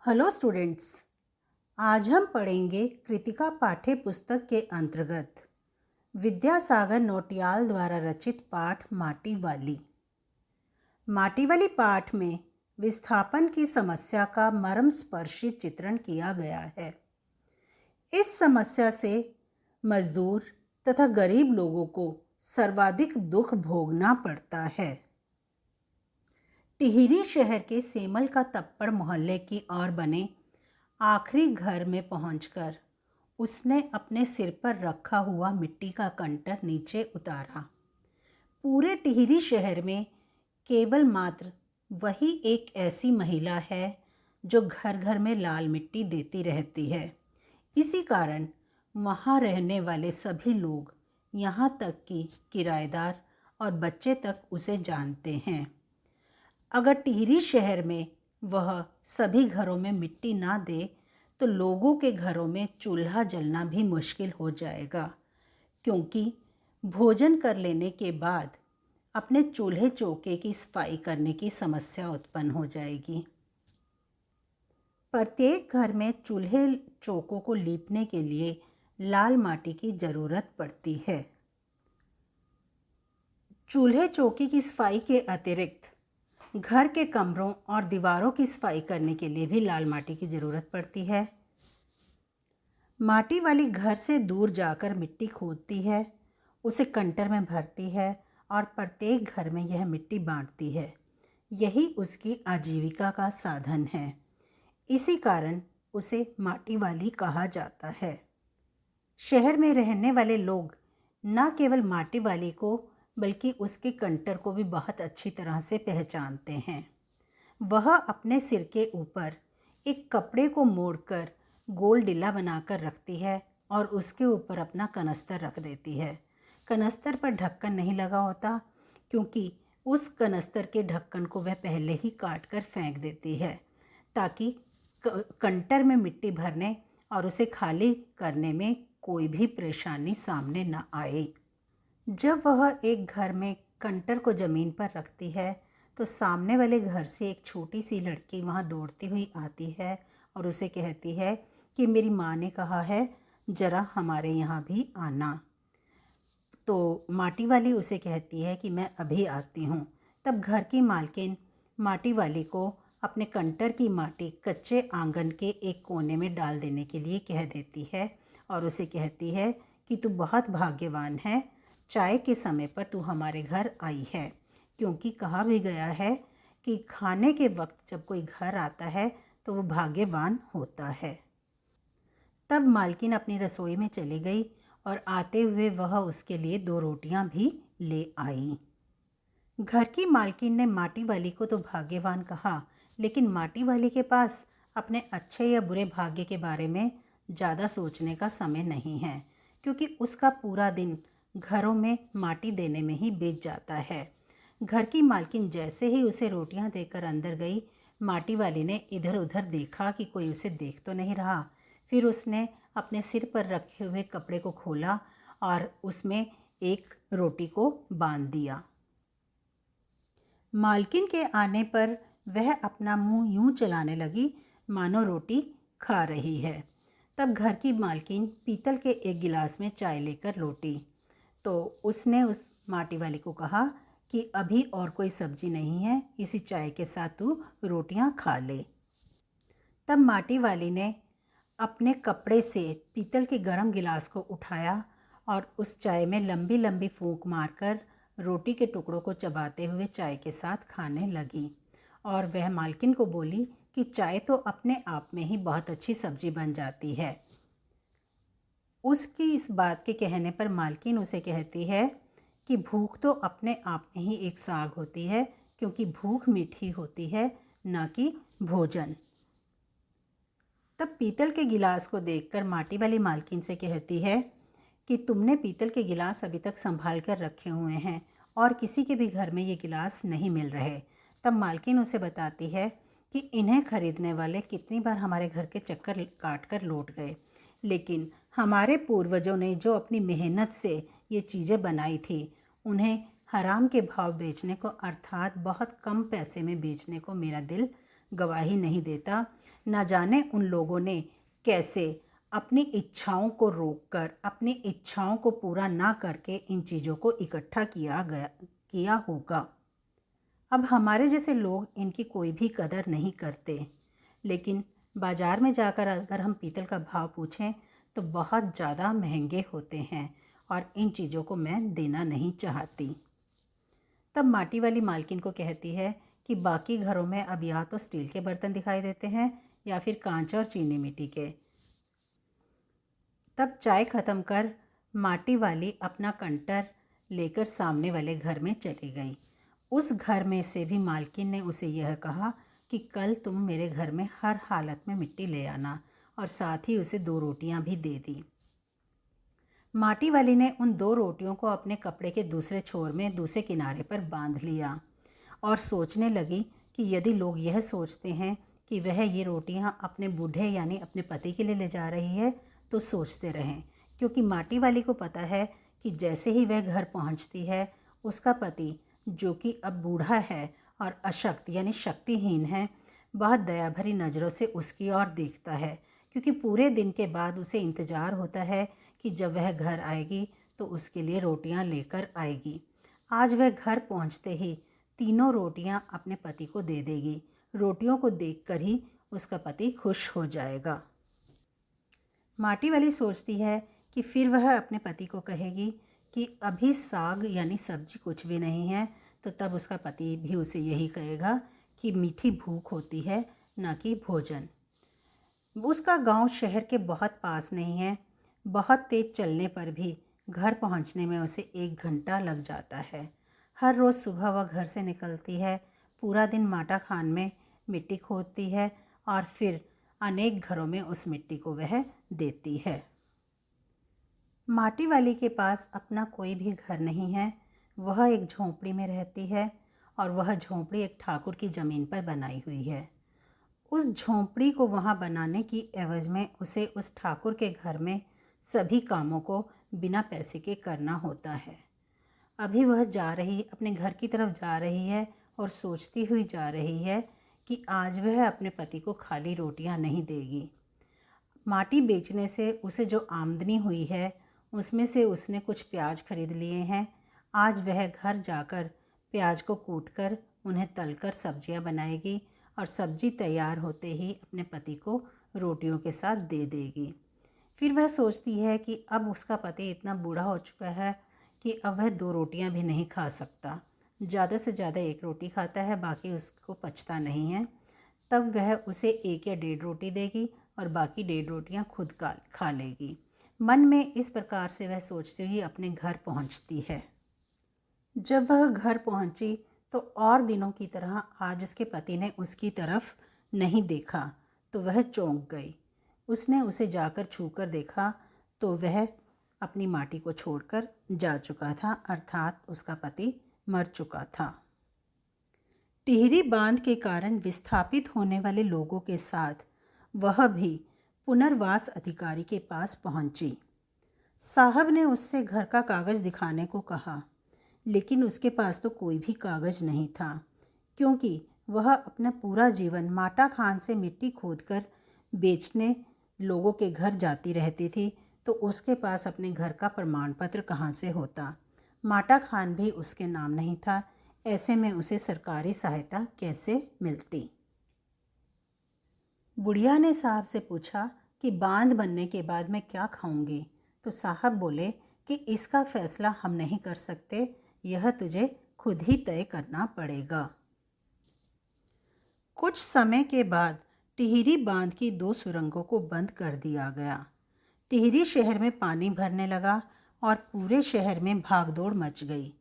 Hello students. आज हम पढ़ेंगे कृतिका पाठ्य पुस्तक के अंतर्गत विद्यासागर नौटियाल द्वारा रचित पाठ माटी वाली पाठ में विस्थापन की समस्या का मर्मस्पर्शी चित्रण किया गया है। इस समस्या से मजदूर तथा गरीब लोगों को सर्वाधिक दुख भोगना पड़ता है। टिहरी शहर के सेमल का तप्पड़ मोहल्ले की ओर बने आखिरी घर में पहुंचकर उसने अपने सिर पर रखा हुआ मिट्टी का कंटर नीचे उतारा। पूरे टिहरी शहर में केवल मात्र वही एक ऐसी महिला है जो घर घर में लाल मिट्टी देती रहती है। इसी कारण वहाँ रहने वाले सभी लोग, यहाँ तक कि किराएदार और बच्चे तक उसे जानते हैं। अगर टिहरी शहर में वह सभी घरों में मिट्टी ना दे तो लोगों के घरों में चूल्हा जलना भी मुश्किल हो जाएगा, क्योंकि भोजन कर लेने के बाद अपने चूल्हे चौके की सफाई करने की समस्या उत्पन्न हो जाएगी। प्रत्येक घर में चूल्हे चौकों को लीपने के लिए लाल माटी की ज़रूरत पड़ती है। चूल्हे चौकी की सफाई के अतिरिक्त घर के कमरों और दीवारों की सफाई करने के लिए भी लाल माटी की ज़रूरत पड़ती है। माटी वाली घर से दूर जाकर मिट्टी खोदती है, उसे कंटर में भरती है और प्रत्येक घर में यह मिट्टी बांटती है। यही उसकी आजीविका का साधन है। इसी कारण उसे माटी वाली कहा जाता है। शहर में रहने वाले लोग न केवल माटी वाली को बल्कि उसके कंटर को भी बहुत अच्छी तरह से पहचानते हैं। वह अपने सिर के ऊपर एक कपड़े को मोड़कर गोल डिला बनाकर रखती है और उसके ऊपर अपना कनस्तर रख देती है। कनस्तर पर ढक्कन नहीं लगा होता, क्योंकि उस कनस्तर के ढक्कन को वह पहले ही काट कर फेंक देती है, ताकि कंटर में मिट्टी भरने और उसे खाली करने में कोई भी परेशानी सामने न आए। जब वह एक घर में कंटर को ज़मीन पर रखती है तो सामने वाले घर से एक छोटी सी लड़की वहाँ दौड़ती हुई आती है और उसे कहती है कि मेरी माँ ने कहा है ज़रा हमारे यहाँ भी आना। तो माटी वाली उसे कहती है कि मैं अभी आती हूँ। तब घर की मालकिन माटी वाली को अपने कंटर की माटी कच्चे आंगन के एक कोने में डाल देने के लिए कह देती है और उसे कहती है कि तू बहुत भाग्यवान है, चाय के समय पर तू हमारे घर आई है, क्योंकि कहा भी गया है कि खाने के वक्त जब कोई घर आता है तो वो भाग्यवान होता है। तब मालकिन अपनी रसोई में चली गई और आते हुए वह उसके लिए 2 रोटियां भी ले आई। घर की मालकिन ने माटी वाली को तो भाग्यवान कहा, लेकिन माटी वाली के पास अपने अच्छे या बुरे भाग्य के बारे में ज़्यादा सोचने का समय नहीं है, क्योंकि उसका पूरा दिन घरों में माटी देने में ही बीत जाता है। घर की मालकिन जैसे ही उसे रोटियां देकर अंदर गई, माटी वाली ने इधर उधर देखा कि कोई उसे देख तो नहीं रहा। फिर उसने अपने सिर पर रखे हुए कपड़े को खोला और उसमें एक रोटी को बांध दिया। मालकिन के आने पर वह अपना मुंह यूं चलाने लगी मानो रोटी खा रही है। तब घर की मालकिन पीतल के एक गिलास में चाय लेकर लौटी तो उसने उस माटी वाली को कहा कि अभी और कोई सब्जी नहीं है, इसी चाय के साथ तू रोटियां खा ले। तब माटी वाली ने अपने कपड़े से पीतल के गरम गिलास को उठाया और उस चाय में लंबी लंबी फूंक मारकर रोटी के टुकड़ों को चबाते हुए चाय के साथ खाने लगी। और वह मालकिन को बोली कि चाय तो अपने आप में ही बहुत अच्छी सब्जी बन जाती है। उसकी इस बात के कहने पर मालकिन उसे कहती है कि भूख तो अपने आप में ही एक साग होती है, क्योंकि भूख मीठी होती है, न कि भोजन। तब पीतल के गिलास को देखकर माटी वाली मालकिन से कहती है कि तुमने पीतल के गिलास अभी तक संभाल कर रखे हुए हैं और किसी के भी घर में ये गिलास नहीं मिल रहे। तब मालकिन उसे बताती है कि इन्हें खरीदने वाले कितनी बार हमारे घर के चक्कर काट कर लौट गए, लेकिन हमारे पूर्वजों ने जो अपनी मेहनत से ये चीज़ें बनाई थी, उन्हें हराम के भाव बेचने को, अर्थात बहुत कम पैसे में बेचने को मेरा दिल गवाही नहीं देता। न जाने उन लोगों ने कैसे अपनी इच्छाओं को रोककर, अपनी इच्छाओं को पूरा ना करके इन चीज़ों को इकट्ठा किया होगा। अब हमारे जैसे लोग इनकी कोई भी कदर नहीं करते, लेकिन बाज़ार में जाकर अगर हम पीतल का भाव पूछें तो बहुत ज़्यादा महंगे होते हैं और इन चीज़ों को मैं देना नहीं चाहती। तब माटी वाली मालकिन को कहती है कि बाकी घरों में अब या तो स्टील के बर्तन दिखाई देते हैं या फिर कांच और चीनी मिट्टी के। तब चाय ख़त्म कर माटी वाली अपना कंटर लेकर सामने वाले घर में चली गई। उस घर में से भी मालकिन ने उसे यह कहा कि कल तुम मेरे घर में हर हालत में मिट्टी ले आना, और साथ ही उसे 2 रोटियां भी दे दी। माटी वाली ने उन 2 रोटियों को अपने कपड़े के दूसरे छोर में दूसरे किनारे पर बांध लिया और सोचने लगी कि यदि लोग यह सोचते हैं कि वह ये रोटियां अपने बूढ़े यानी अपने पति के लिए ले जा रही है तो सोचते रहें, क्योंकि माटी वाली को पता है कि जैसे ही वह घर पहुंचती है उसका पति, जो कि अब बूढ़ा है और अशक्त यानी शक्तिहीन है, बहुत दया भरी नज़रों से उसकी ओर देखता है, क्योंकि पूरे दिन के बाद उसे इंतज़ार होता है कि जब वह घर आएगी तो उसके लिए रोटियां लेकर आएगी। आज वह घर पहुंचते ही 3 रोटियां अपने पति को दे देगी। रोटियों को देखकर ही उसका पति खुश हो जाएगा। माटी वाली सोचती है कि फिर वह अपने पति को कहेगी कि अभी साग यानी सब्जी कुछ भी नहीं है, तो तब उसका पति भी उसे यही कहेगा कि मीठी भूख होती है, ना कि भोजन। उसका गांव शहर के बहुत पास नहीं है। बहुत तेज चलने पर भी घर पहुंचने में उसे 1 घंटा लग जाता है। हर रोज़ सुबह वह घर से निकलती है, पूरा दिन माटा खान में मिट्टी खोदती है और फिर अनेक घरों में उस मिट्टी को वह देती है। माटी वाली के पास अपना कोई भी घर नहीं है। वह एक झोंपड़ी में रहती है और वह झोंपड़ी एक ठाकुर की ज़मीन पर बनाई हुई है। उस झोंपड़ी को वहाँ बनाने की एवज़ में उसे उस ठाकुर के घर में सभी कामों को बिना पैसे के करना होता है। अभी वह अपने घर की तरफ जा रही है और सोचती हुई जा रही है कि आज वह अपने पति को खाली रोटियां नहीं देगी। माटी बेचने से उसे जो आमदनी हुई है उसमें से उसने कुछ प्याज खरीद लिए हैं। आज वह घर जाकर प्याज को कूटकर उन्हें तलकर सब्जियां बनाएगी और सब्जी तैयार होते ही अपने पति को रोटियों के साथ दे देगी। फिर वह सोचती है कि अब उसका पति इतना बूढ़ा हो चुका है कि अब वह 2 रोटियां भी नहीं खा सकता। ज़्यादा से ज़्यादा 1 रोटी खाता है, बाकी उसको पचता नहीं है। तब वह उसे 1 या 1.5 रोटी देगी और बाकी 1.5 रोटियां खुद खा लेगी। मन में इस प्रकार से वह सोचती हुई अपने घर पहुंचती है। जब वह घर पहुंची तो और दिनों की तरह आज उसके पति ने उसकी तरफ नहीं देखा, तो वह चौंक गई। उसने उसे जाकर छूकर देखा तो वह अपनी माटी को छोड़कर जा चुका था, अर्थात उसका पति मर चुका था। टिहरी बांध के कारण विस्थापित होने वाले लोगों के साथ वह भी पुनर्वास अधिकारी के पास पहुंची। साहब ने उससे घर का कागज़ दिखाने को कहा, लेकिन उसके पास तो कोई भी कागज़ नहीं था, क्योंकि वह अपना पूरा जीवन माटा खान से मिट्टी खोदकर बेचने लोगों के घर जाती रहती थी, तो उसके पास अपने घर का प्रमाण पत्र कहाँ से होता। माटा खान भी उसके नाम नहीं था। ऐसे में उसे सरकारी सहायता कैसे मिलती। बुढ़िया ने साहब से पूछा कि बांध बनने के बाद मैं क्या खाऊंगी, तो साहब बोले कि इसका फैसला हम नहीं कर सकते, यह तुझे खुद ही तय करना पड़ेगा। कुछ समय के बाद टिहरी बांध की 2 सुरंगों को बंद कर दिया गया। टिहरी शहर में पानी भरने लगा और पूरे शहर में भागदौड़ मच गई।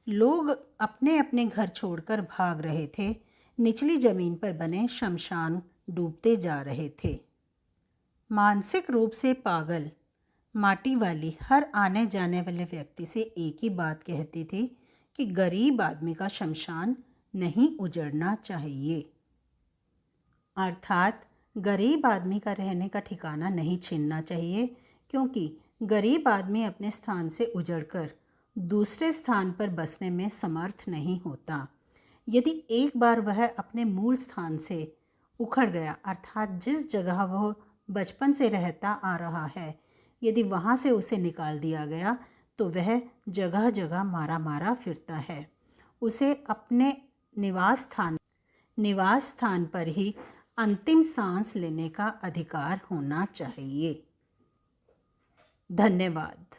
लोग अपने अपने घर छोड़कर भाग रहे थे। निचली जमीन पर बने शमशान डूबते जा रहे थे। मानसिक रूप से पागल माटी वाली हर आने जाने वाले व्यक्ति से एक ही बात कहती थी कि गरीब आदमी का शमशान नहीं उजड़ना चाहिए, अर्थात गरीब आदमी का रहने का ठिकाना नहीं छीनना चाहिए, क्योंकि गरीब आदमी अपने स्थान से उजड़कर दूसरे स्थान पर बसने में समर्थ नहीं होता। यदि एक बार वह अपने मूल स्थान से उखड़ गया, अर्थात जिस जगह वह बचपन से रहता आ रहा है, यदि वहाँ से उसे निकाल दिया गया तो वह जगह जगह मारा मारा फिरता है। उसे अपने निवास स्थान पर ही अंतिम सांस लेने का अधिकार होना चाहिए। धन्यवाद।